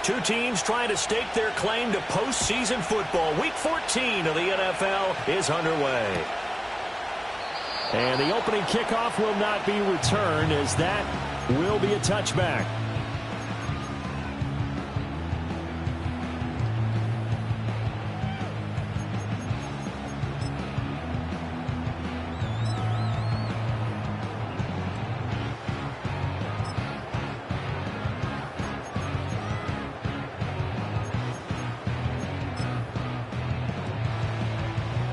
Two teams trying to stake their claim to postseason football. Week 14 of the NFL is underway. And the opening kickoff will not be returned, as that will be a touchback.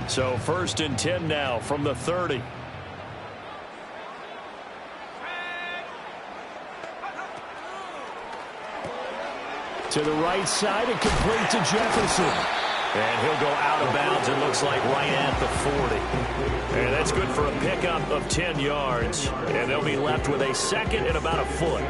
So 1st and 10 now from the 30. To the right side and complete to Jefferson. And he'll go out of bounds, it looks like, right at the 40. And that's good for a pickup of 10 yards. And they'll be left with a 2nd and about a foot.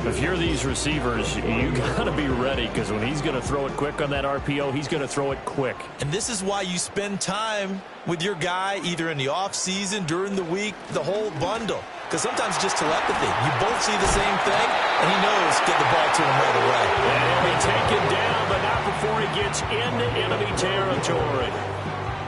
If you're these receivers, you got to be ready, because when he's going to throw it quick on that RPO, he's going to throw it quick. And this is why you spend time with your guy, either in the offseason, during the week, the whole bundle. Because sometimes just telepathy. You both see the same thing, and he knows get the ball to him right away. And he'll be taken down, but not before he gets into enemy territory.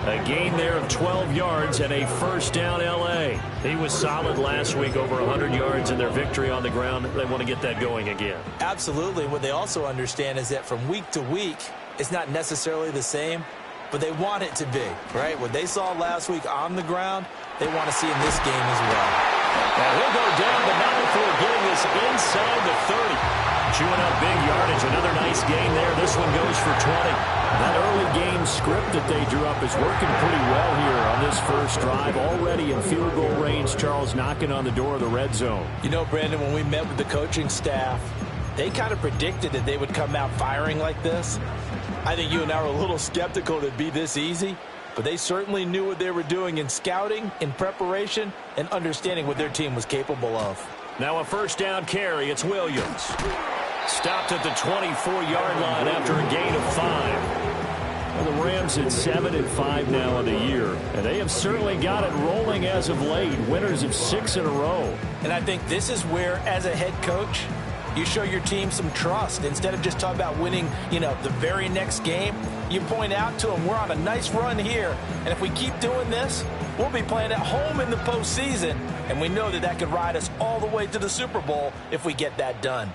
A gain there of 12 yards and a 1st down L.A. He was solid last week, over 100 yards in their victory on the ground. They want to get that going again. Absolutely. And what they also understand is that from week to week, it's not necessarily the same, but they want it to be, right? What they saw last week on the ground, they want to see in this game as well. Now he'll go down, but not before getting this inside the 30. Chewing up big yardage. Another nice gain there. This one goes for 20. That early game script that they drew up is working pretty well here on this first drive. Already in field goal range, Charles, knocking on the door of the red zone. You know, Brandon, when we met with the coaching staff, they kind of predicted that they would come out firing like this. I think you and I were a little skeptical that it'd be this easy. But they certainly knew what they were doing in scouting, in preparation, and understanding what their team was capable of. Now a 1st down carry. It's Williams. Stopped at the 24-yard line after a gain of 5. Well, the Rams at 7-5 now in the year. And they have certainly got it rolling as of late. Winners of 6 in a row. And I think this is where, as a head coach, you show your team some trust. Instead of just talking about winning, the very next game, you point out to them, we're on a nice run here, and if we keep doing this, we'll be playing at home in the postseason, and we know that that could ride us all the way to the Super Bowl if we get that done.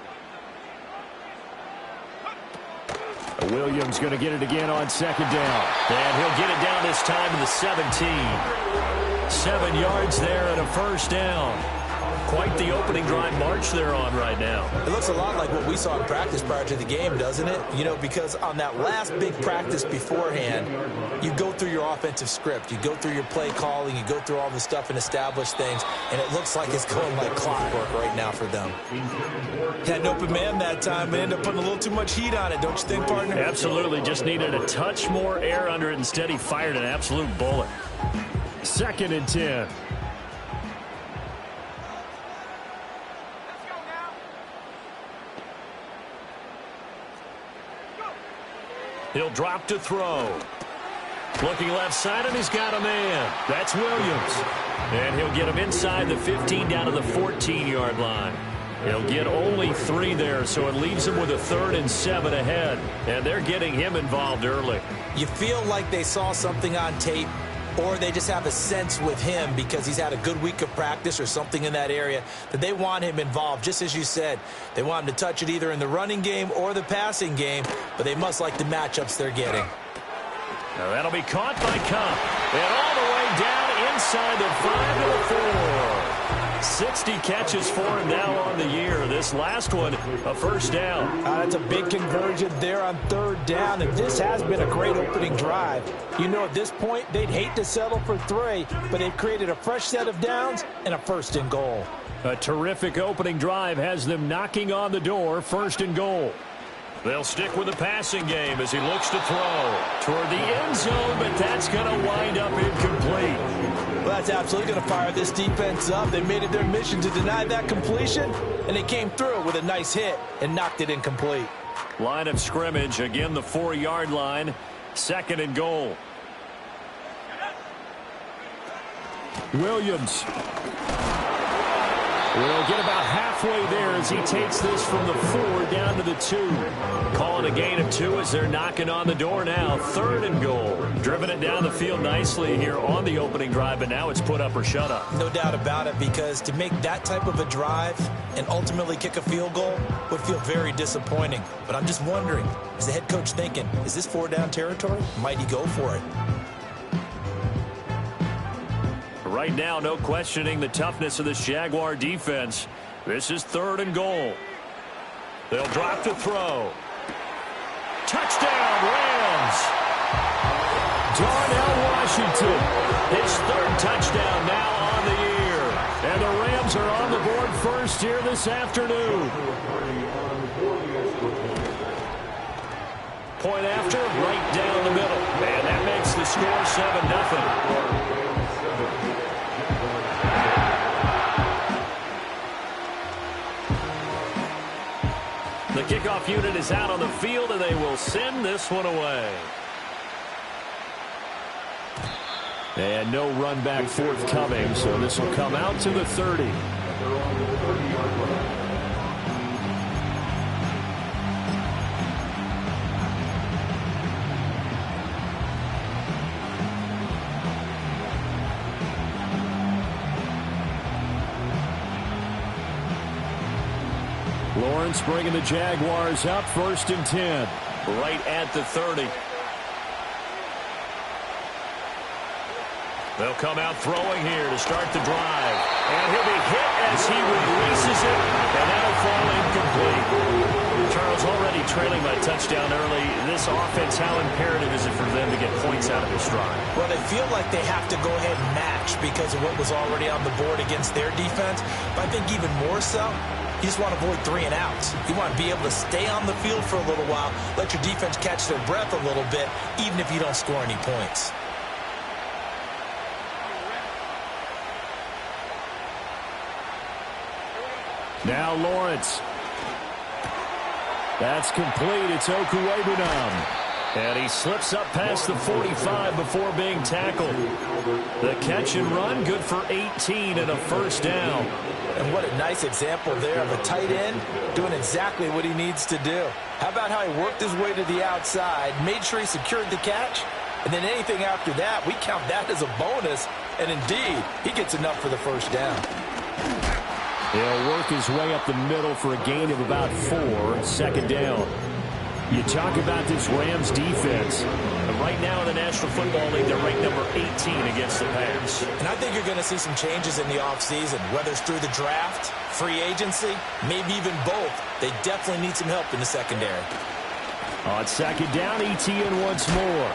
Williams going to get it again on 2nd down. And he'll get it down this time to the 17. 7 yards there and a 1st down. Quite the opening drive march they're on right now. It looks a lot like what we saw in practice prior to the game, doesn't it? Because on that last big practice beforehand, you go through your offensive script. You go through your play calling. You go through all the stuff and establish things. And it looks like it's going like clockwork right now for them. Had an open man that time, but ended up putting a little too much heat on it, don't you think, partner? Absolutely. Just needed a touch more air under it. Instead, he fired an absolute bullet. 2nd and 10. He'll drop to throw. Looking left side, and he's got a man. That's Williams. And he'll get him inside the 15 down to the 14-yard line. He'll get only 3 there, so it leaves him with a 3rd and 7 ahead. And they're getting him involved early. You feel like they saw something on tape, or they just have a sense with him because he's had a good week of practice or something in that area that they want him involved. Just as you said, they want him to touch it either in the running game or the passing game, but they must like the matchups they're getting. Now that'll be caught by Cup. And all the way down inside the 5 to the 4. 60 catches for him now on the year. This last one, a 1st down. That's a big conversion there on 3rd down, and this has been a great opening drive. At this point, they'd hate to settle for 3, but they've created a fresh set of downs and a 1st and goal. A terrific opening drive has them knocking on the door, 1st and goal. They'll stick with the passing game as he looks to throw toward the end zone, but that's going to wind up incomplete. Well, that's absolutely going to fire this defense up. They made it their mission to deny that completion, and they came through with a nice hit and knocked it incomplete. Line of scrimmage, again the 4-yard line, 2nd and goal. We'll get about halfway there as he takes this from the 4 down to the 2. Calling a gain of 2 as they're knocking on the door now. 3rd and goal. Driven it down the field nicely here on the opening drive, but now it's put up or shut up. No doubt about it, because to make that type of a drive and ultimately kick a field goal would feel very disappointing. But I'm just wondering, is the head coach thinking, is this 4-down territory? Might he go for it? Right now, no questioning the toughness of this Jaguar defense. This is 3rd and goal. They'll drop to throw. Touchdown, Rams! Darnell Washington, his 3rd touchdown now on the year. And the Rams are on the board first here this afternoon. Point after, right down the middle. And that makes the score 7-0. The kickoff unit is out on the field, and they will send this one away. And no run back forthcoming, so this will come out to the 30. Lawrence bringing the Jaguars up 1st and 10. Right at the 30. They'll come out throwing here to start the drive. And he'll be hit as he releases it. And that'll fall incomplete. Charles, already trailing by touchdown early. This offense, how imperative is it for them to get points out of this drive? Well, they feel like they have to go ahead and match because of what was already on the board against their defense. But I think even more so, you just want to avoid 3 and outs. You want to be able to stay on the field for a little while, let your defense catch their breath a little bit, even if you don't score any points. Now Lawrence. That's complete. It's Okuwebunam. And he slips up past the 45 before being tackled. The catch and run, good for 18 and a 1st down. And what a nice example there of a tight end doing exactly what he needs to do. How about how he worked his way to the outside, made sure he secured the catch, and then anything after that, we count that as a bonus. And indeed, he gets enough for the 1st down. He'll work his way up the middle for a gain of about 4, 2nd down. You talk about this Rams defense. And right now in the National Football League, they're ranked number 18 against the pass. And I think you're going to see some changes in the offseason, whether it's through the draft, free agency, maybe even both. They definitely need some help in the secondary. On 2nd down, Etienne once more.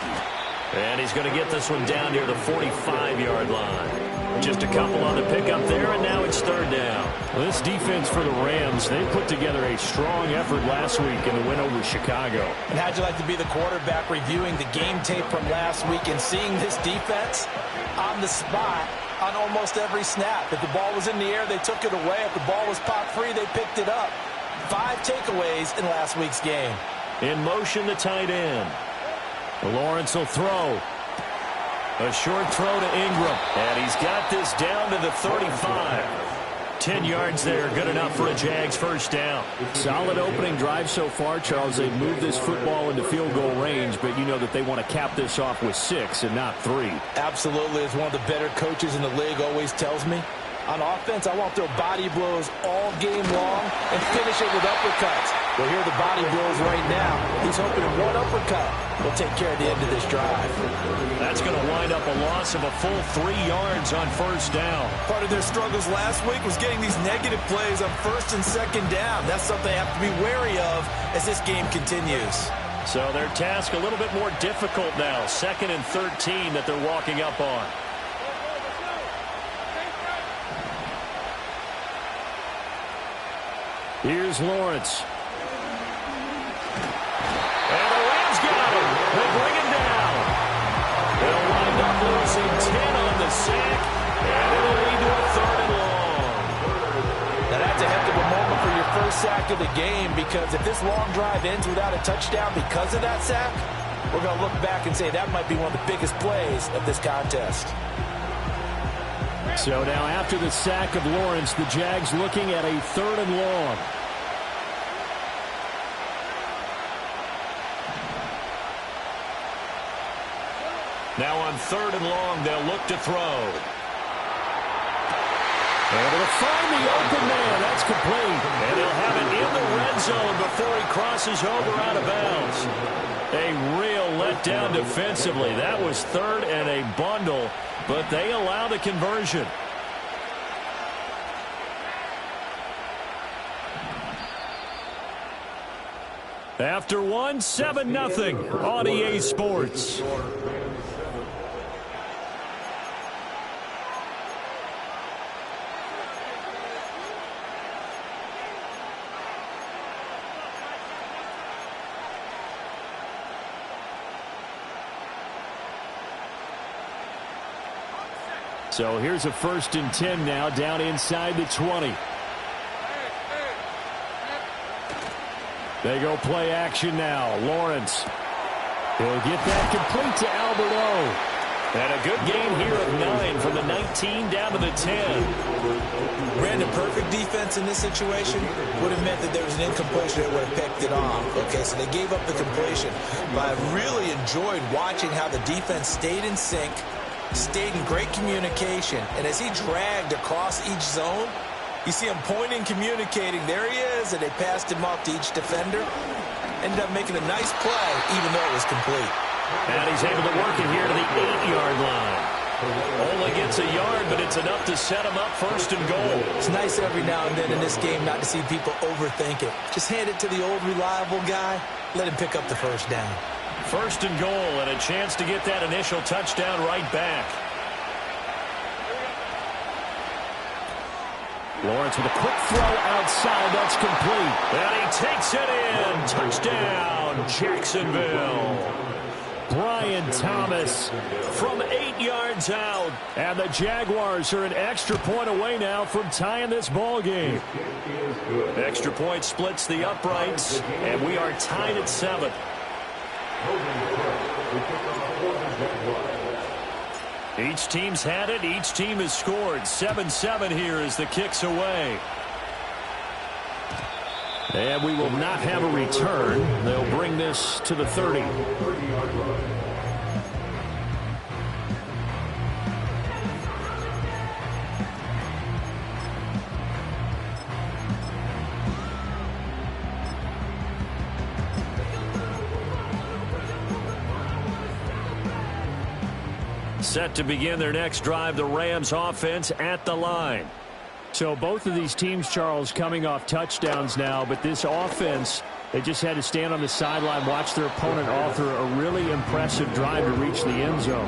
And he's going to get this one down near the 45-yard line. Just a couple on the pickup there, and now it's 3rd down. Well, this defense for the Rams, they put together a strong effort last week in the win over Chicago. And how'd you like to be the quarterback reviewing the game tape from last week and seeing this defense on the spot on almost every snap? If the ball was in the air, they took it away. If the ball was pop free, they picked it up. 5 takeaways in last week's game. In motion, the tight end. Lawrence will throw. A short throw to Ingram. And he's got this down to the 35. 10 yards there, good enough for a Jags 1st down. Solid opening drive so far, Charles. They've moved this football into field goal range, but you know that they want to cap this off with 6 and not 3. Absolutely. As one of the better coaches in the league always tells me, on offense, I want to throw body blows all game long and finish it with uppercuts. Well, here are the body blows right now. He's hoping that one uppercut will take care of the end of this drive. That's going to wind up a loss of a full 3 yards on 1st down. Part of their struggles last week was getting these negative plays on 1st and 2nd down. That's something they have to be wary of as this game continues. So their task a little bit more difficult now. 2nd and 13 that they're walking up on. Here's Lawrence. And the Rams got him. They bring him down. They'll wind up losing 10 on the sack. And it'll lead to a 3rd and long. Now that's a heck of a moment for your 1st sack of the game, because if this long drive ends without a touchdown because of that sack, we're going to look back and say that might be one of the biggest plays of this contest. So now after the sack of Lawrence, the Jags looking at a 3rd and long. Now on 3rd and long, they'll look to throw. Able to find the open man. That's complete. And they'll have it in the red zone before he crosses over out of bounds. A real letdown defensively. That was 3rd and a bundle, but they allow the conversion. After one, 7-0 on EA Sports. So here's a 1st and 10 now, down inside the 20. They go play action now. Lawrence. He'll get that complete to Albert O. And a good game here of 9 from the 19 down to the 10. Brandon, perfect defense in this situation would have meant that there was an incompletion that would have picked it off. Okay, so they gave up the completion. But I really enjoyed watching how the defense stayed in sync, stayed in great communication, and as he dragged across each zone, you see him pointing, communicating. There he is, and they passed him off to each defender. Ended up making a nice play, even though it was complete. And he's able to work it here to the 8-yard line. Only gets a yard, but it's enough to set him up 1st and goal. It's nice every now and then in this game not to see people overthink it. Just hand it to the old reliable guy. Let him pick up the 1st down. 1st and goal, and a chance to get that initial touchdown right back. Lawrence with a quick throw outside. That's complete. And he takes it in. Touchdown, Jacksonville. Brian Thomas from 8 yards out. And the Jaguars are an extra point away now from tying this ball game. Extra point splits the uprights, and we are tied at 7. Each team's had it. Each team has scored. 7-7 here as the kick's away. And we will not have a return. They'll bring this to the 30. Set to begin their next drive, the Rams offense at the line. So both of these teams, Charles, coming off touchdowns now, but this offense, they just had to stand on the sideline, watch their opponent author a really impressive drive to reach the end zone.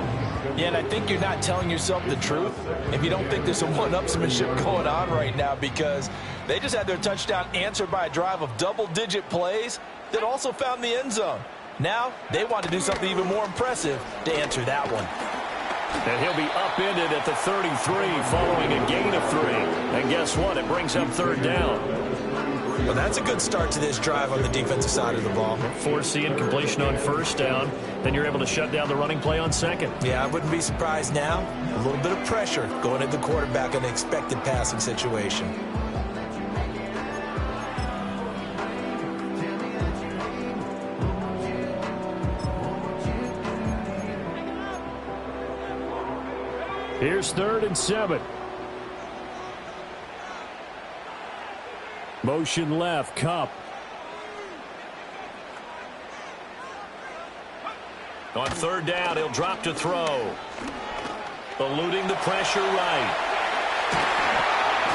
Yeah, and I think you're not telling yourself the truth if you don't think there's some one-upsmanship going on right now, because they just had their touchdown answered by a drive of double-digit plays that also found the end zone. Now they want to do something even more impressive to answer that one. And he'll be upended at the 33 following a gain of 3. And guess what? It brings up 3rd down. Well, that's a good start to this drive on the defensive side of the ball. Foreseeing completion on 1st down. Then you're able to shut down the running play on 2nd. Yeah, I wouldn't be surprised now. A little bit of pressure going at the quarterback in an expected passing situation. Here's 3rd and 7. Motion left, Kupp. On 3rd down, he'll drop to throw. Eluding the pressure right.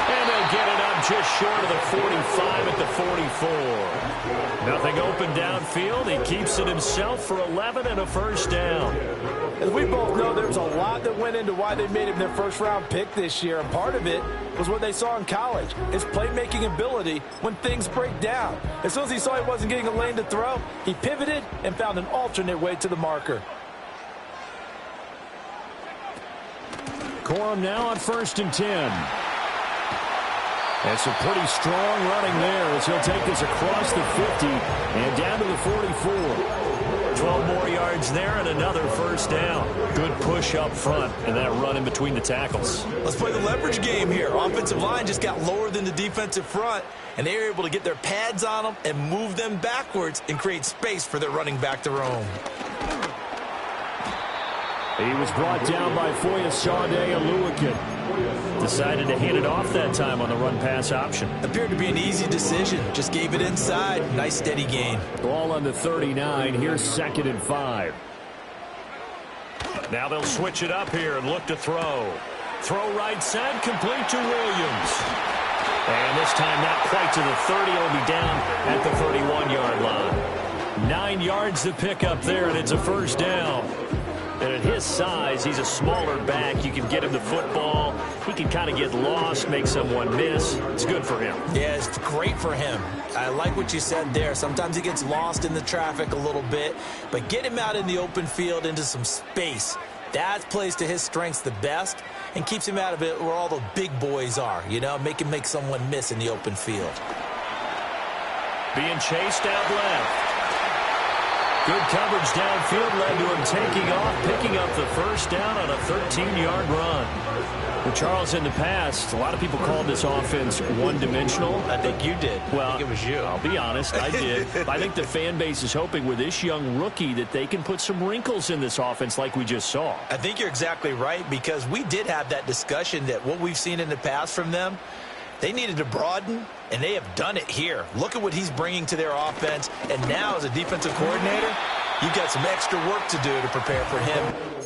And he'll get it up just short of the 45 at the 44. Nothing open downfield. He keeps it himself for 11 and a 1st down. As we both know, there's a lot that went into why they made him their 1st-round pick this year, and part of it was what they saw in college, his playmaking ability when things break down. As soon as he saw he wasn't getting a lane to throw, he pivoted and found an alternate way to the marker. Corum now on 1st and 10. And some pretty strong running there as he'll take this across the 50 and down to the 44. 12 more yards there and another first down. Good push up front and that run in between the tackles. Let's play the leverage game here. Offensive line just got lower than the defensive front, and they were able to get their pads on them and move them backwards and create space for their running back to roam. He was brought down by MOF S78 Wk. Decided to hand it off that time on the run-pass option. Appeared to be an easy decision. Just gave it inside. Nice steady gain. Ball on the 39. Here's 2nd and 5. Now they'll switch it up here and look to throw. Throw right side, complete to Williams. And this time not quite to the 30. It'll be down at the 31-yard line. 9 yards to pick up there, and it's a first down. And at his size, he's a smaller back. You can get him the football. He can kind of get lost, make someone miss. It's good for him. Yeah, it's great for him. I like what you said there. Sometimes he gets lost in the traffic a little bit, but get him out in the open field into some space. That plays to his strengths the best and keeps him out of it where all the big boys are, you know, make him make someone miss in the open field. Being chased out left. Good coverage downfield led to him taking off, picking up the first down on a 13-yard run. Well, Charles, in the past, a lot of people called this offense one-dimensional. I think you did. Well, I think it was you. I'll be honest, I did. I think the fan base is hoping with this young rookie that they can put some wrinkles in this offense like we just saw. I think you're exactly right, because we did have that discussion that what we've seen in the past from them, they needed to broaden, and they have done it here. Look at what he's bringing to their offense, and now as a defensive coordinator, you've got some extra work to do to prepare for him.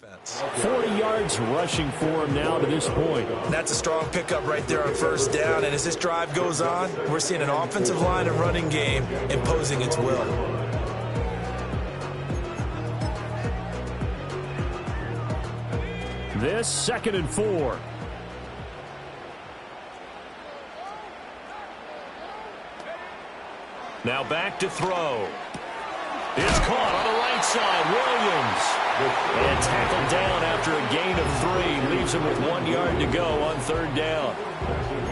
offense. 40 yards rushing for him now to this point. And that's a strong pickup right there on first down. And as this drive goes on, we're seeing an offensive line and running game imposing its will. This 2nd and 4. Now back to throw. It's caught on the right side. Williams And tackled down after a gain of 3. Leaves him with 1 yard to go on 3rd down.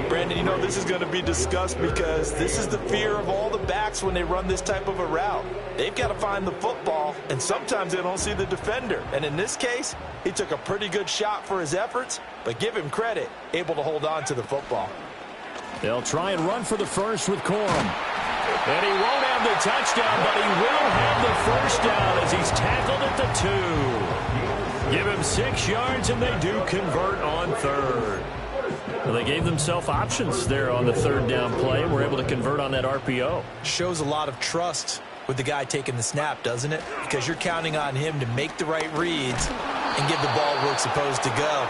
Brandon, you know, this is going to be discussed because this is the fear of all the backs when they run this type of a route. They've got to find the football, and sometimes they don't see the defender. And in this case, he took a pretty good shot for his efforts, but give him credit, able to hold on to the football. They'll try and run for the first with Corum. And he won't have the touchdown, but he will have the first down as he's tackled at the 2. Give him 6 yards, and they do convert on 3rd. Well, they gave themselves options there on the 3rd down play and were able to convert on that RPO. Shows a lot of trust with the guy taking the snap, doesn't it? Because you're counting on him to make the right reads and give the ball where it's supposed to go.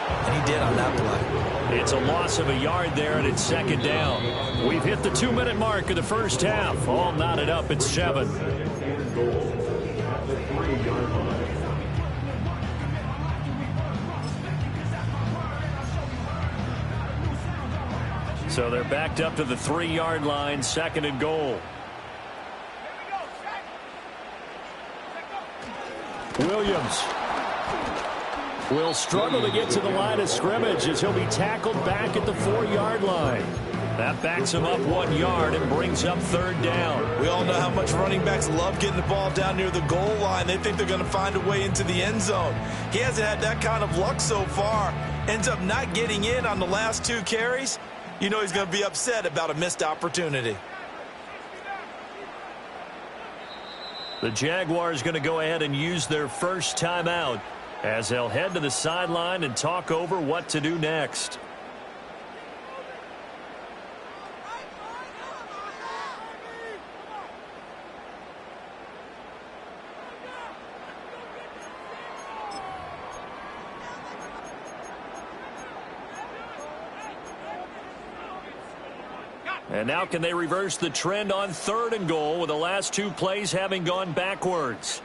And he did on that play. It's a loss of a yard there, and it's 2nd down. We've hit the 2-minute mark of the first half. All knotted up at 7. So they're backed up to the 3-yard line, 2nd and goal. Williams will struggle to get to the line of scrimmage as he'll be tackled back at the 4-yard line. That backs him up 1 yard and brings up 3rd down. We all know how much running backs love getting the ball down near the goal line. They think they're going to find a way into the end zone. He hasn't had that kind of luck so far. Ends up not getting in on the last 2 carries. You know he's going to be upset about a missed opportunity. The Jaguars going to go ahead and use their first timeout as they'll head to the sideline and talk over what to do next. And now can they reverse the trend on 3rd and goal with the last 2 plays having gone backwards?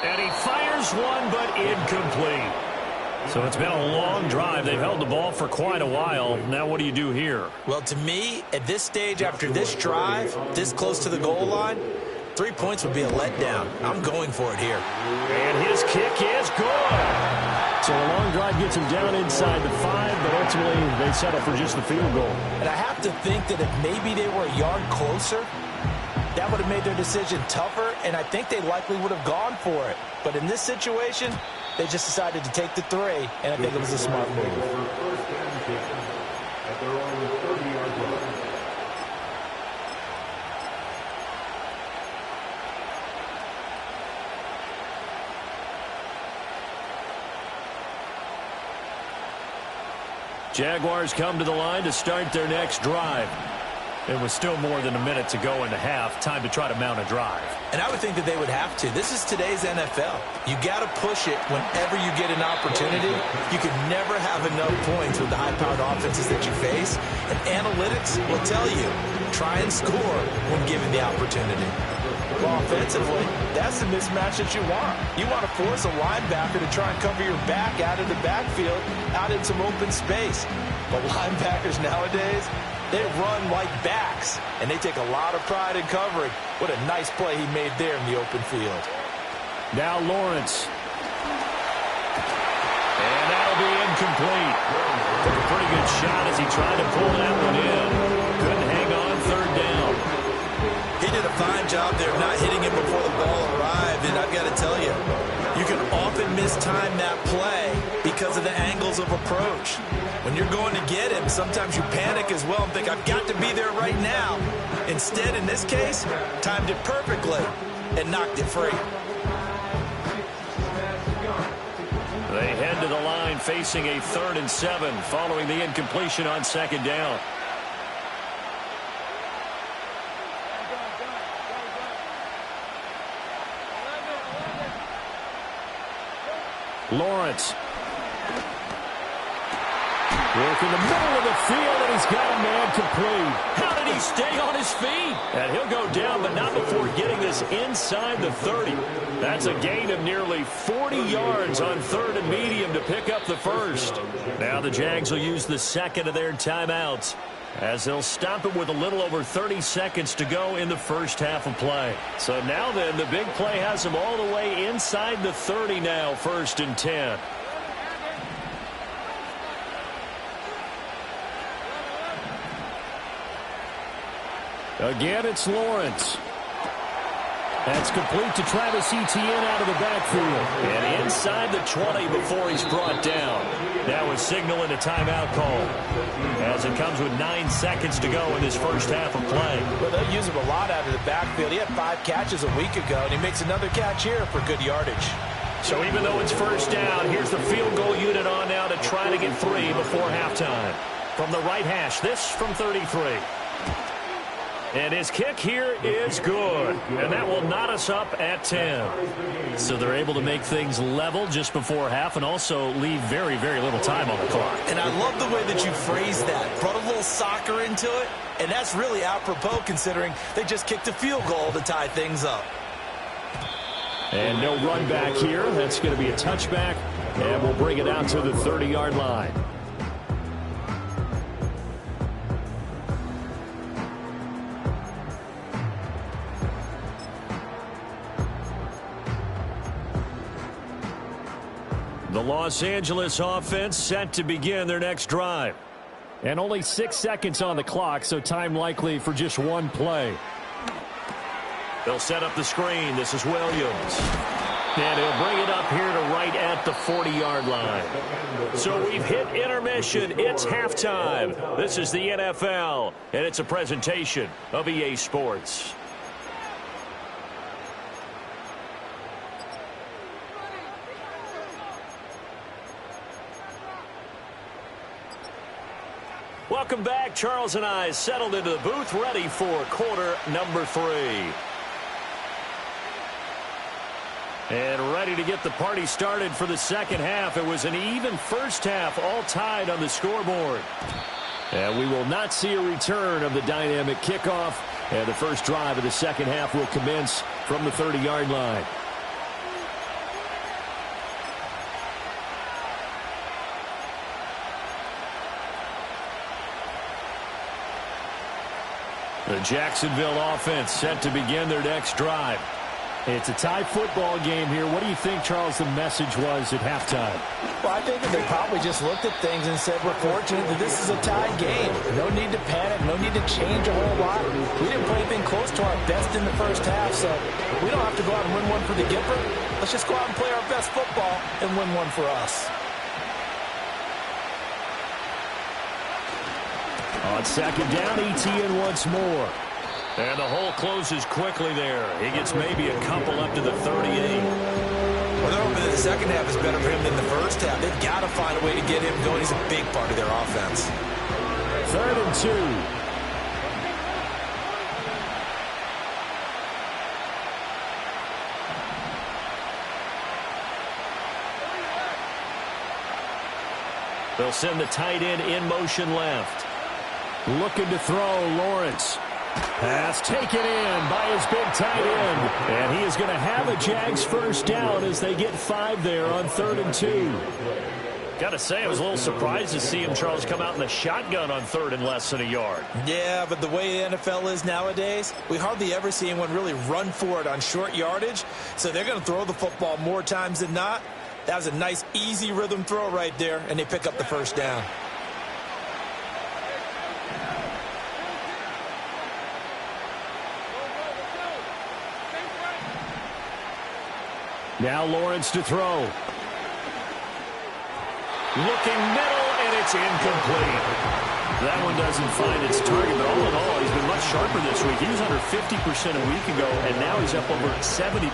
And he fires one, but incomplete. So it's been a long drive. They've held the ball for quite a while. Now what do you do here? Well, to me, at this stage, after this drive, this close to the goal line, 3 points would be a letdown. I'm going for it here. And his kick is good. So a long drive gets him down inside the 5, but ultimately they settle for just the field goal. And I have to think that if maybe they were a yard closer, that would have made their decision tougher, and I think they likely would have gone for it. But in this situation, they just decided to take the 3, and I think it was a smart move. Jaguars come to the line to start their next drive. It was still more than a minute to go in the half. Time to try to mount a drive. And I would think that they would have to. This is today's NFL. You got to push it whenever you get an opportunity. You can never have enough points with the high-powered offenses that you face. And analytics will tell you, try and score when given the opportunity. Well, offensively, that's the mismatch that you want. You want to force a linebacker to try and cover your back out of the backfield, out in some open space. But linebackers nowadays, they run like backs, and they take a lot of pride in covering. What a nice play he made there in the open field. Now Lawrence. And that'll be incomplete. Took a pretty good shot as he tried to pull that one in. Couldn't hang on 3rd down. He did a fine job there of not hitting him before the ball arrived, and I've got to tell you, you can often mistime that play because of the angles of approach. When you're going to get him, sometimes you panic as well and think, I've got to be there right now. Instead, in this case, timed it perfectly and knocked it free. They head to the line facing a 3rd and 7 following the incompletion on 2nd down. Lawrence. Work in the middle of the field, and he's got a man complete. How did he stay on his feet? And he'll go down, but not before getting this inside the 30. That's a gain of nearly 40 yards on 3rd and medium to pick up the first. Now the Jags will use the 2nd of their timeouts as they'll stop it with a little over 30 seconds to go in the first half of play. So now then, the big play has them all the way inside the 30 now, 1st and 10. Again, it's Lawrence. That's complete to Travis Etienne out of the backfield. And inside the 20 before he's brought down. Now a signal and a timeout call, as it comes with 9 seconds to go in this first half of play. Well, they'll use him a lot out of the backfield. He had 5 catches a week ago, and he makes another catch here for good yardage. So even though it's first down, here's the field goal unit on now to try to get 3 before halftime. From the right hash, this from 33. And his kick here is good. And that will knot us up at 10. So they're able to make things level just before half and also leave very, very little time on the clock. And I love the way that you phrased that. Brought a little soccer into it. And that's really apropos considering they just kicked a field goal to tie things up. And no run back here. That's going to be a touchback. And we'll bring it out to the 30-yard line. The Los Angeles offense set to begin their next drive. And only 6 seconds on the clock, so time likely for just one play. They'll set up the screen. This is Williams. And he'll bring it up here to right at the 40-yard line. So we've hit intermission. It's halftime. This is the NFL, and it's a presentation of EA Sports. Welcome back. Charles and I settled into the booth, ready for quarter number 3. And ready to get the party started for the second half. It was an even first half, all tied on the scoreboard. And we will not see a return of the dynamic kickoff. And the first drive of the second half will commence from the 30-yard line. The Jacksonville offense set to begin their next drive. It's a tie football game here. What do you think, Charles, the message was at halftime? Well, I think that they probably just looked at things and said, we're fortunate that this is a tie game. No need to panic. No need to change a whole lot. We didn't play anything close to our best in the first half, so we don't have to go out and win one for the Gipper. Let's just go out and play our best football and win one for us. On second down, Etienne once more. And the hole closes quickly there. He gets maybe a couple up to the 38. Well, they're hoping that the second half is better for him than the first half. They've got to find a way to get him going. He's a big part of their offense. 3rd and 2. They'll send the tight end in motion left. Looking to throw, Lawrence. Pass taken in by his big tight end. And he is going to have a Jags first down as they get 5 there on 3rd and 2. Got to say, I was a little surprised to see him, Charles, come out in the shotgun on 3rd and less than a yard. Yeah, but the way the NFL is nowadays, we hardly ever see anyone really run for it on short yardage. So they're going to throw the football more times than not. That was a nice, easy rhythm throw right there, and they pick up the first down. Now Lawrence to throw. Looking middle, and it's incomplete. That one doesn't find its target, but all in all, he's been much sharper this week. He was under 50% a week ago, and now he's up over 70%.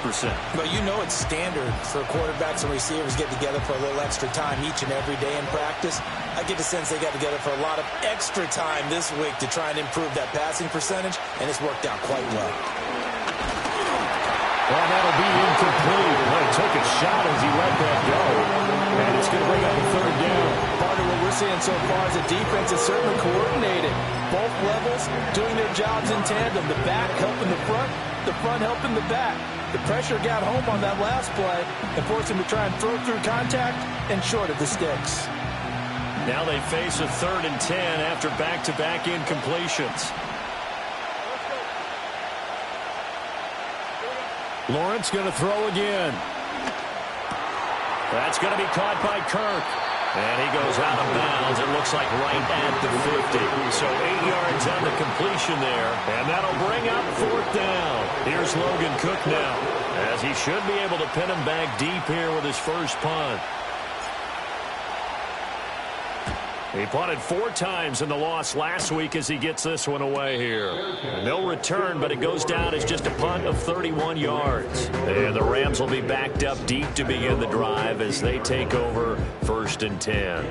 But you know it's standard for quarterbacks and receivers get together for a little extra time each and every day in practice. I get the sense they got together for a lot of extra time this week to try and improve that passing percentage, and it's worked out quite well. Well, that'll be incomplete. Well, he took a shot as he let that go. And it's going to bring up a 3rd down. Part of what we're seeing so far is the defense is certainly coordinated. Both levels doing their jobs in tandem. The back helping the front helping the back. The pressure got home on that last play and forced him to try and throw through contact and short of the sticks. Now they face a 3rd and 10 after back-to-back incompletions. Lawrence going to throw again. That's going to be caught by Kirk. And he goes out of bounds. It looks like right at the 50. So 8 yards on the completion there. And that'll bring up 4th down. Here's Logan Cook now, as he should be able to pin him back deep here with his first punt. He punted 4 times in the loss last week as he gets this one away here. No return, but it goes down as just a punt of 31 yards. And the Rams will be backed up deep to begin the drive as they take over 1st and 10.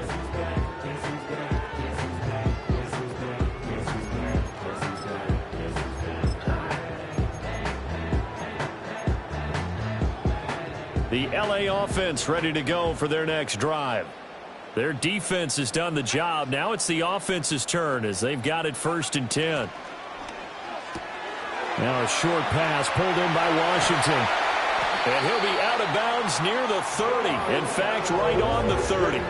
The LA offense ready to go for their next drive. Their defense has done the job. Now it's the offense's turn as they've got it 1st and 10. Now a short pass pulled in by Washington. And he'll be out of bounds near the 30. In fact, right on the 30.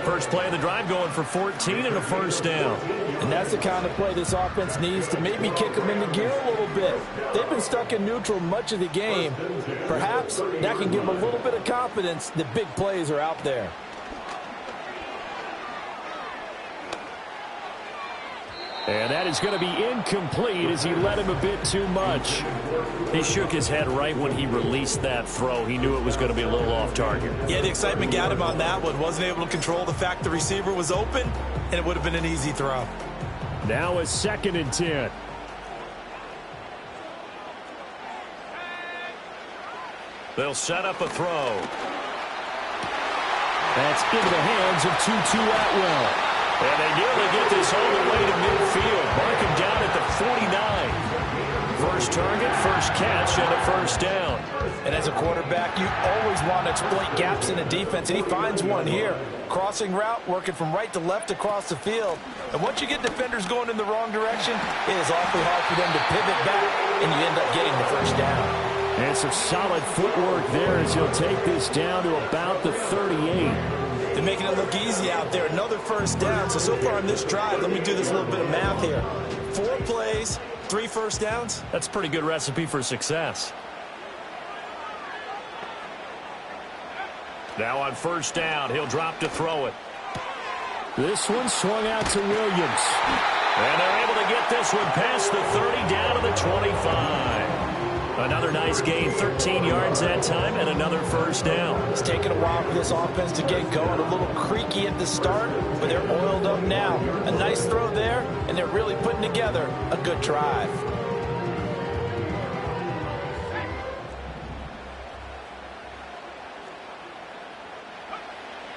First play of the drive going for 14 and a 1st down. And that's the kind of play this offense needs to maybe kick them into gear a little bit. They've been stuck in neutral much of the game. Perhaps that can give them a little bit of confidence that big plays are out there. And that is going to be incomplete as he led him a bit too much. He shook his head right when he released that throw. He knew it was going to be a little off target. Yeah, the excitement got him on that one. Wasn't able to control the fact the receiver was open, and it would have been an easy throw. Now a 2nd and 10. They'll set up a throw. That's into the hands of Tutu Atwell. And they nearly get this all the way to midfield. Mark him down at the 49. First target, first catch, and a 1st down. And as a quarterback, you always want to exploit gaps in the defense, and he finds one here. Crossing route, working from right to left across the field. And once you get defenders going in the wrong direction, it is awfully hard for them to pivot back, and you end up getting the 1st down. And some solid footwork there as he'll take this down to about the 38. They're making it look easy out there. Another 1st down. So far on this drive, let me do this little bit of math here. 4 plays, 3 1st downs. That's a pretty good recipe for success. Now on 1st down, he'll drop to throw it. This one swung out to Williams. And they're able to get this one past the 30 down to the 25. Another nice gain, 13 yards that time, and another 1st down. It's taken a while for this offense to get going. A little creaky at the start, but they're oiled up now. A nice throw there, and they're really putting together a good drive.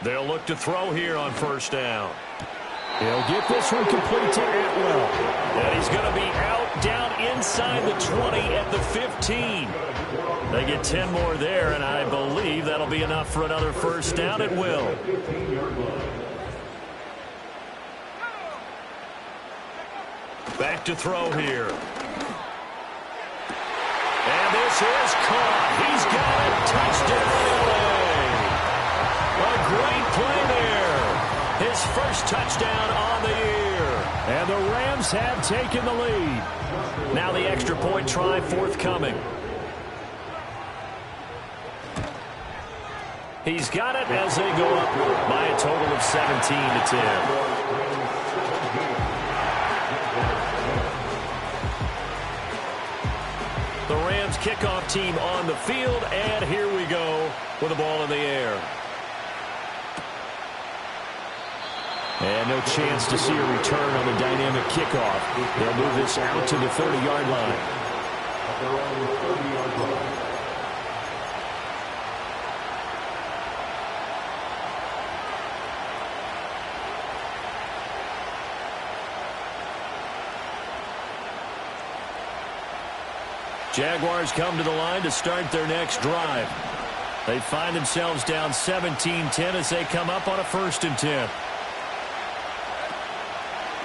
They'll look to throw here on 1st down. He'll get this one complete to Atwell. And he's going to be out down inside the 20 at the 15. They get 10 more there, and I believe that'll be enough for another 1st down at will. Back to throw here. And this is caught. He's got it. Touchdown. A great play there. His first touchdown on the year. And the Rams have taken the lead. Now the extra point try forthcoming. He's got it as they go up by a total of 17-10. The Rams kickoff team on the field, and here we go with the ball in the air. And no chance to see a return on the dynamic kickoff. They'll move this out to the 30-yard line. Jaguars come to the line to start their next drive. They find themselves down 17-10 as they come up on a 1st and 10.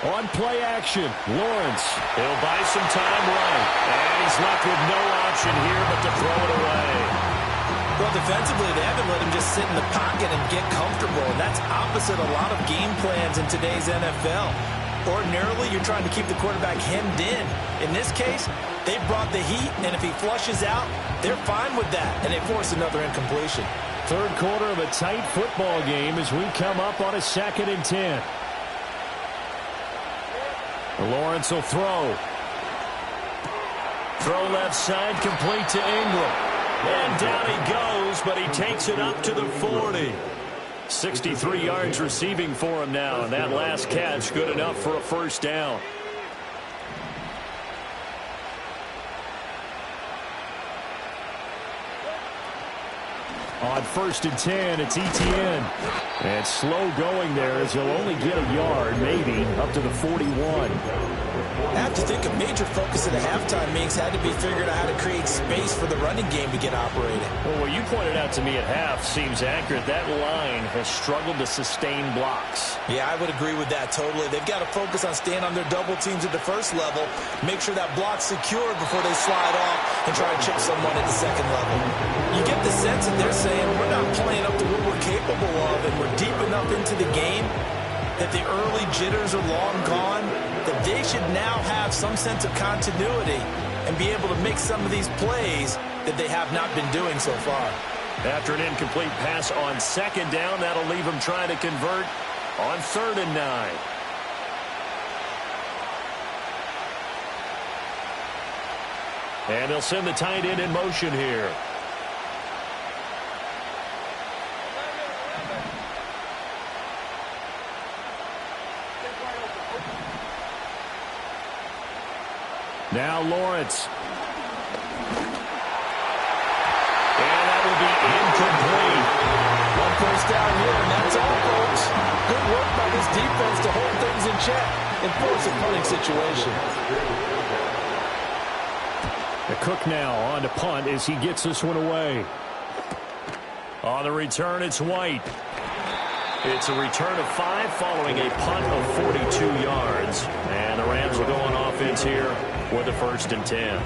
On play action, Lawrence. He'll buy some time right. And he's left with no option here but to throw it away. Well, defensively, they haven't let him just sit in the pocket and get comfortable, and that's opposite a lot of game plans in today's NFL. Ordinarily, you're trying to keep the quarterback hemmed in. In this case, they brought the heat, and if he flushes out, they're fine with that, and they force another incompletion. Third quarter of a tight football game as we come up on a 2nd and 10. Lawrence will throw. Throw left side, complete to Ingram. And down he goes, but he takes it up to the 40. 63 yards receiving for him now, and that last catch good enough for a first down. On 1st and 10, it's Etienne. And slow going there as he'll only get a yard, maybe, up to the 41. I have to think a major focus of the halftime meetings had to be figuring out how to create space for the running game to get operating. Well, what you pointed out to me at half seems accurate. That line has struggled to sustain blocks. Yeah, I would agree with that totally. They've got to focus on staying on their double teams at the first level, make sure that block's secure before they slide off and try to chip someone at the second level. You get the sense that they're saying we're not playing up to what we're capable of, and we're deep enough into the game that the early jitters are long gone, that they should now have some sense of continuity and be able to make some of these plays that they have not been doing so far. After an incomplete pass on 2nd down, that'll leave them trying to convert on 3rd and 9. And they'll send the tight end in motion here. Now Lawrence. And that will be incomplete. One first down here, and that's all, folks. Good work by this defense to hold things in check and force a punting situation. The Cook now on to punt as he gets this one away. On the return, it's White. It's a return of 5 following a punt of 42 yards. And the Rams will go on offense here with the 1st and 10.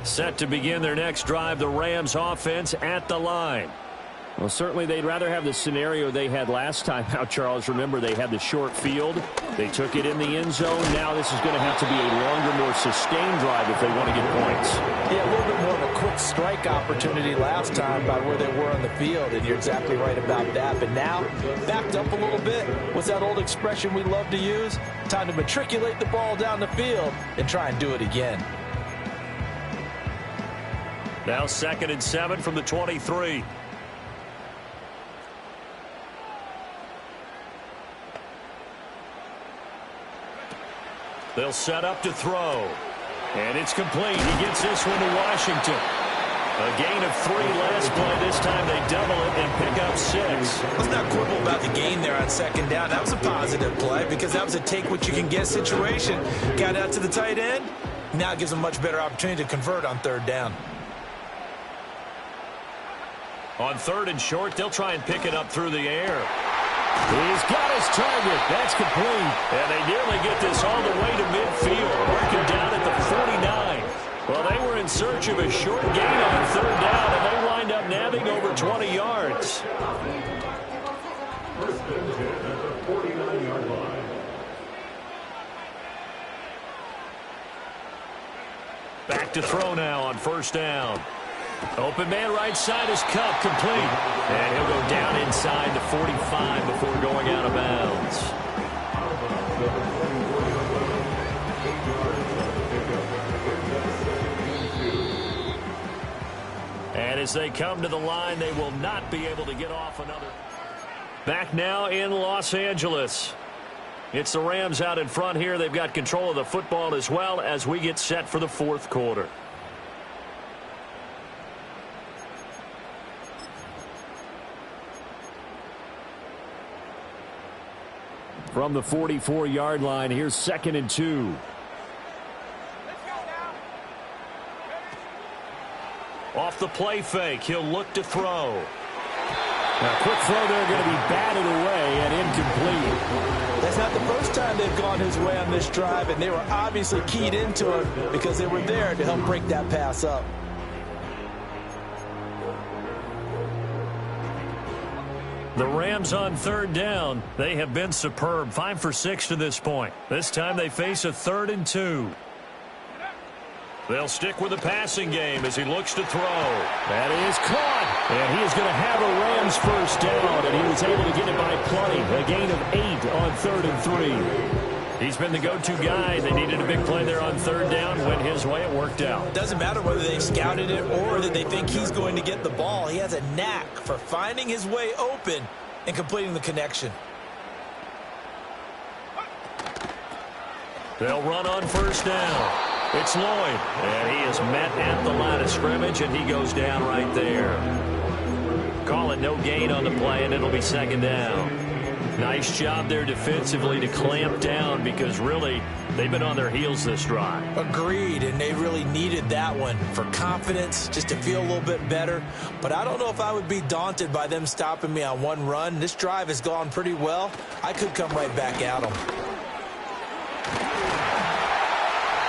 Set to begin their next drive, the Rams offense at the line. Well, certainly they'd rather have the scenario they had last time out, Charles. Remember, they had the short field. They took it in the end zone. Now this is going to have to be a longer, more sustained drive if they want to get points. Yeah, a little bit more of a quick strike opportunity last time by where they were on the field, and you're exactly right about that. But now, backed up a little bit. What's that old expression we love to use? Time to matriculate the ball down the field and try and do it again. Now 2nd and 7 from the 23. They'll set up to throw. And it's complete. He gets this one to Washington. A gain of 3 last play. This time they double it and pick up 6. Let's not quibble about the gain there on 2nd down. That was a positive play because that was a take-what-you-can-get situation. Got out to the tight end. Now it gives them a much better opportunity to convert on 3rd down. On 3rd and short, they'll try and pick it up through the air. He's got his target. That's complete. And they nearly get this all the way to midfield, working down at the 49. Well, they were in search of a short gain on 3rd down, and they wind up nabbing over 20 yards. Back to throw now on 1st down. Open man right side is Cup, complete. And he'll go down inside the 45 before going out of bounds. And as they come to the line, they will not be able to get off another. Back now in Los Angeles. It's the Rams out in front here. They've got control of the football as well as we get set for the 4th quarter. From the 44-yard line, here's 2nd and 2. Off the play fake, he'll look to throw. Now, quick throw there, going to be batted away and incomplete. That's not the first time they've gone his way on this drive, and they were obviously keyed into it because they were there to help break that pass up. The Rams on third down. They have been superb. 5 for 6 to this point. This time they face a 3rd and 2. They'll stick with the passing game as he looks to throw. That is caught. And he is going to have a Rams first down, and he was able to get it by plenty. A gain of 8 on 3rd and 3. He's been the go-to guy. They needed a big play there on third down. Went his way. It worked out. Doesn't matter whether they've scouted it or that they think he's going to get the ball. He has a knack for finding his way open and completing the connection. They'll run on first down. It's Lloyd, and he is met at the line of scrimmage, and he goes down right there. Call it no gain on the play, and it'll be 2nd down. Nice job there defensively to clamp down because really they've been on their heels this drive. Agreed, and they really needed that one for confidence, just to feel a little bit better. But I don't know if I would be daunted by them stopping me on one run. This drive has gone pretty well. I could come right back at them.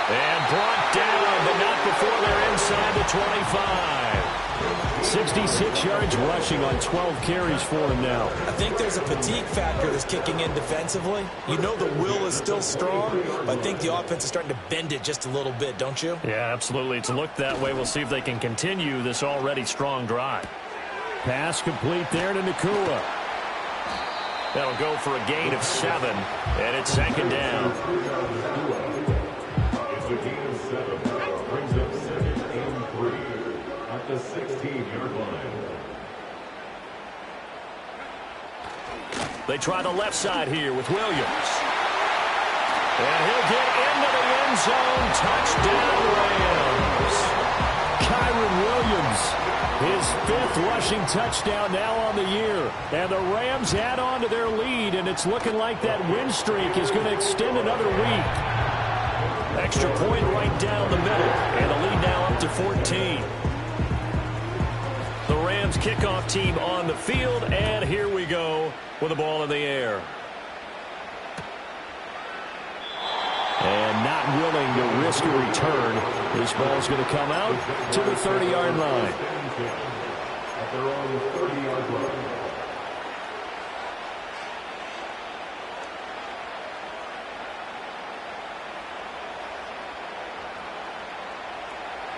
And brought down, but not before they're inside the 25. 66 yards rushing on 12 carries for him now. I think there's a fatigue factor that's kicking in defensively. You know the will is still strong, but I think the offense is starting to bend it just a little bit, don't you? Yeah, absolutely. It's looked that way. We'll see if they can continue this already strong drive. Pass complete there to Nakua. That'll go for a gain of 7, and it's 2nd down. It's a gain of 7. Brings up 2nd and 3 at the 16-yard line. They try the left side here with Williams. And he'll get into the end zone. Touchdown, Rams. Kyron Williams, his 5th rushing touchdown now on the year. And the Rams add on to their lead, and it's looking like that win streak is going to extend another week. Extra point right down the middle. And the lead now up to 14. The Rams kickoff team on the field, and here we go with the ball in the air. And not willing to risk a return. This ball's going to come out to the 30-yard line. At their own 30-yard line.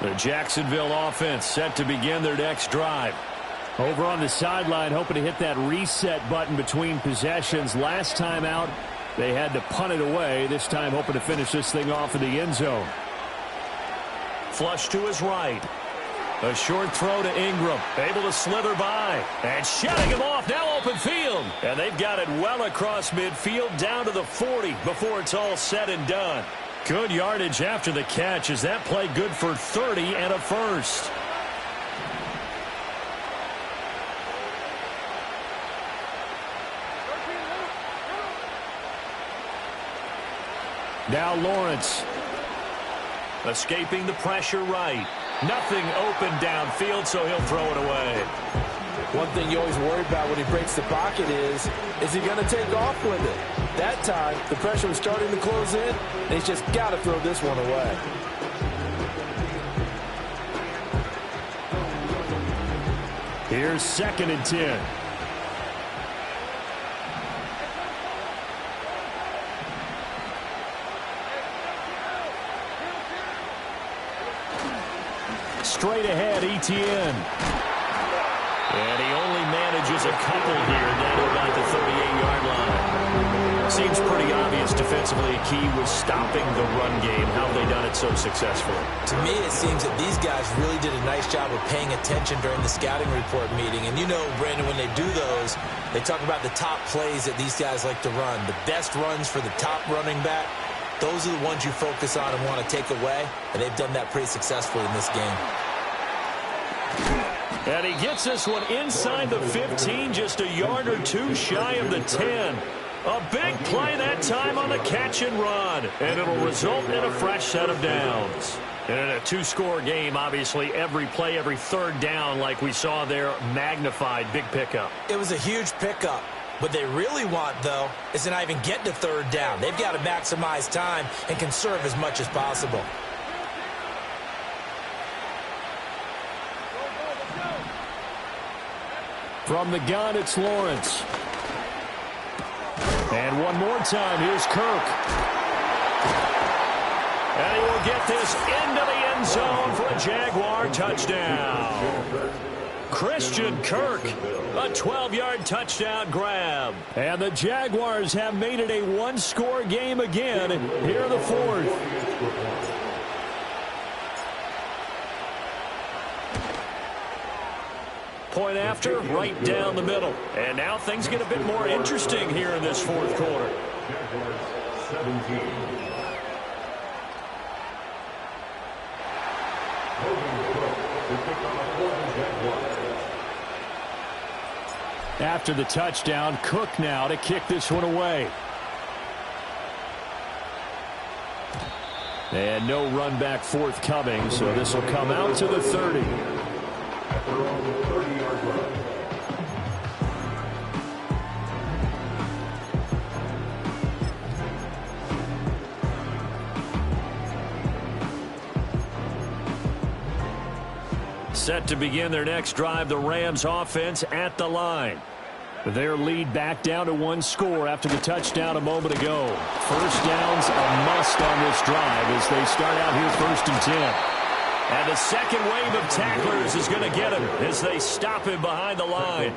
The Jacksonville offense set to begin their next drive. Over on the sideline, hoping to hit that reset button between possessions. Last time out, they had to punt it away. This time, hoping to finish this thing off in the end zone. Flush to his right. A short throw to Ingram. Able to slither by. And shutting him off. Now open field. And they've got it well across midfield down to the 40 before it's all said and done. Good yardage after the catch. Is that play good for 30 and a first? Now Lawrence. Escaping the pressure right. Nothing open downfield, so he'll throw it away. One thing you always worry about when he breaks the pocket is he going to take off with it? That time, the pressure was starting to close in, and he's just got to throw this one away. Here's 2nd and 10. Straight ahead, Etienne. And he only manages a couple here down to about the 38-yard line. Seems pretty obvious defensively. A key was stopping the run game. How have they done it so successfully? To me, it seems that these guys really did a nice job of paying attention during the scouting report meeting. And you know, Brandon, when they do those, they talk about the top plays that these guys like to run. The best runs for the top running back, those are the ones you focus on and want to take away. And they've done that pretty successfully in this game. And he gets this one inside the 15, just a yard or two shy of the 10. A big play that time on the catch and run. And it'll result in a fresh set of downs. And in a two-score game, obviously, every play, every third down, like we saw there, magnified, big pickup. It was a huge pickup. What they really want, though, is to not even get to third down. They've got to maximize time and conserve as much as possible. From the gun, it's Lawrence. And one more time, here's Kirk. And he will get this into the end zone for a Jaguar touchdown. Christian Kirk, a 12-yard touchdown grab. And the Jaguars have made it a one-score game again here in the fourth. Point after, right down the middle. And now things get a bit more interesting here in this fourth quarter. 17. After the touchdown, Cook now to kick this one away. And no run back forthcoming, so this will come out to the 30. After all, the 30-yard run. Set to begin their next drive, the Rams offense at the line. Their lead back down to one score after the touchdown a moment ago. First down's a must on this drive as they start out here 1st and 10. And the second wave of tacklers is going to get him as they stop him behind the line.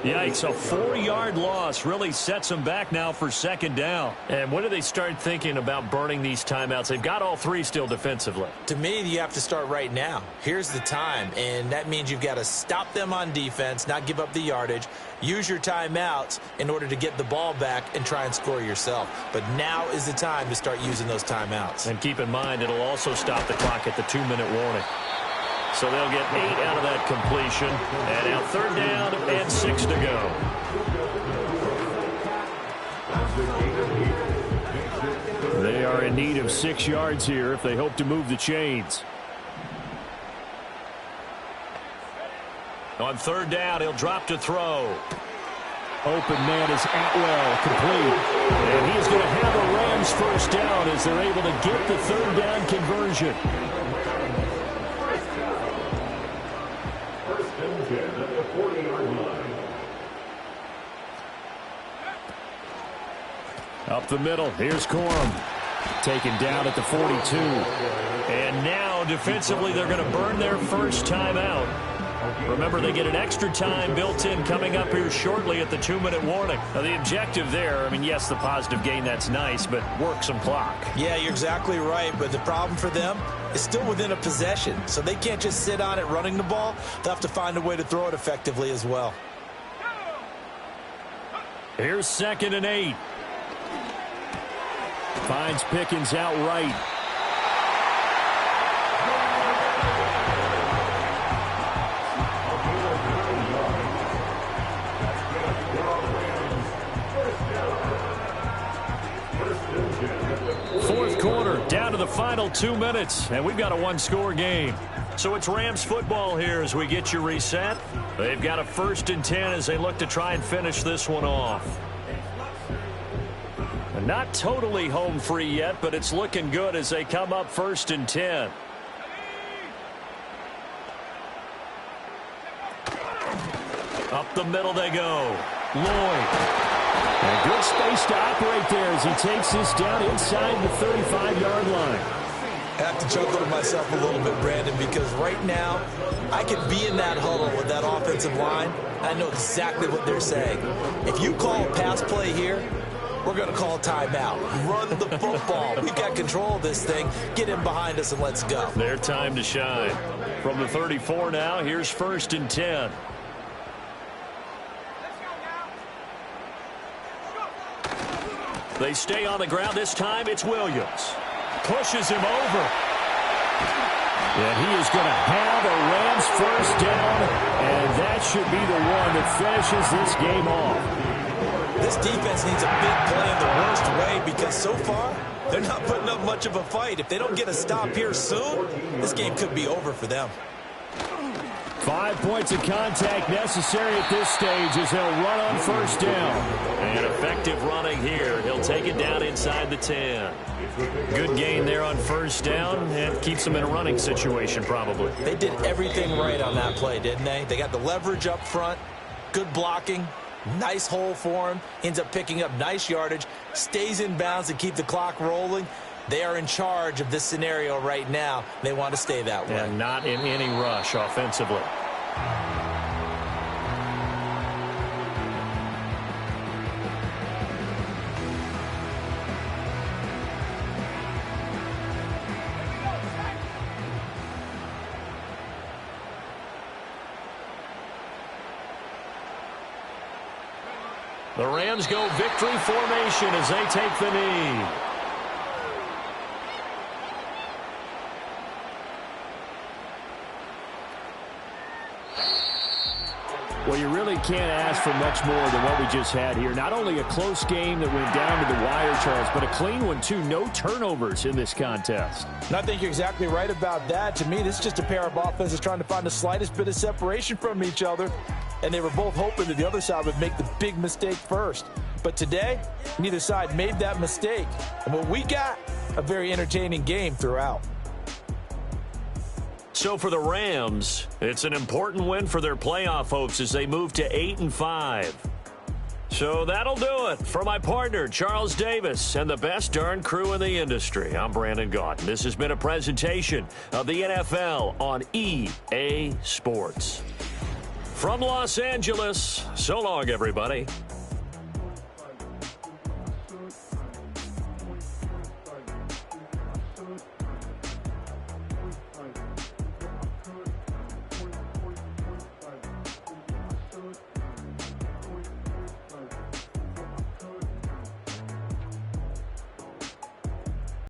Yikes, a 4-yard loss really sets them back now for second down. And when do they start thinking about burning these timeouts? They've got all three still defensively. To me, you have to start right now. Here's the time, and that means you've got to stop them on defense, not give up the yardage, use your timeouts in order to get the ball back and try and score yourself. But now is the time to start using those timeouts. And keep in mind, it'll also stop the clock at the 2-minute warning. So they'll get 8 out of that completion. And now 3rd down and 6 to go. They are in need of 6 yards here if they hope to move the chains. On 3rd down, he'll drop to throw. Open man is Atwell, complete. And he's going to have a Rams first down as they're able to get the 3rd down conversion. Up the middle, here's Corum. Taken down at the 42. And now, defensively, they're going to burn their first timeout. Remember, they get an extra time built in coming up here shortly at the 2-minute warning. Now, the objective there, I mean, yes, the positive gain, that's nice, but work some clock. Yeah, you're exactly right, but the problem for them is still within a possession, so they can't just sit on it running the ball. They'll have to find a way to throw it effectively as well. Here's 2nd and 8. Finds Pickens out right. Fourth quarter, down to the final 2 minutes, and we've got a one-score game. So it's Rams football here as we get you reset. They've got a 1st and 10 as they look to try and finish this one off. Not totally home free yet, but it's looking good as they come up 1st and 10. Up the middle they go. Lloyd. And good space to operate there as he takes this down inside the 35-yard line. I have to chuckle to myself a little bit, Brandon, because right now I could be in that huddle with that offensive line. I know exactly what they're saying. If you call a pass play here, we're going to call a timeout. Run the football. We've got control of this thing. Get in behind us and let's go. Their time to shine. From the 34 now, here's 1st and 10. They stay on the ground. This time it's Williams. Pushes him over. And he is going to have a Rams first down, and that should be the one that finishes this game off. This defense needs a big play in the worst way because so far, they're not putting up much of a fight. If they don't get a stop here soon, this game could be over for them. 5 points of contact necessary at this stage as they'll run on first down. And effective running here. He'll take it down inside the 10. Good gain there on first down, and keeps them in a running situation probably. They did everything right on that play, didn't they? They got the leverage up front, good blocking, nice hole for him, ends up picking up nice yardage, stays in bounds to keep the clock rolling. They are in charge of this scenario right now. They want to stay that way. And not in any rush offensively. The Rams go victory formation as they take the knee. Well, you really can't ask for much more than what we just had here. Not only a close game that went down to the wire, Charles, but a clean one, too. No turnovers in this contest. And I think you're exactly right about that. To me, this is just a pair of offenses trying to find the slightest bit of separation from each other. And they were both hoping that the other side would make the big mistake first. But today, neither side made that mistake. And what we got, a very entertaining game throughout. So for the Rams, it's an important win for their playoff hopes as they move to 8-5. So that'll do it for my partner, Charles Davis, and the best darn crew in the industry. I'm Brandon Gaudin. This has been a presentation of the NFL on EA Sports. From Los Angeles, so long, everybody.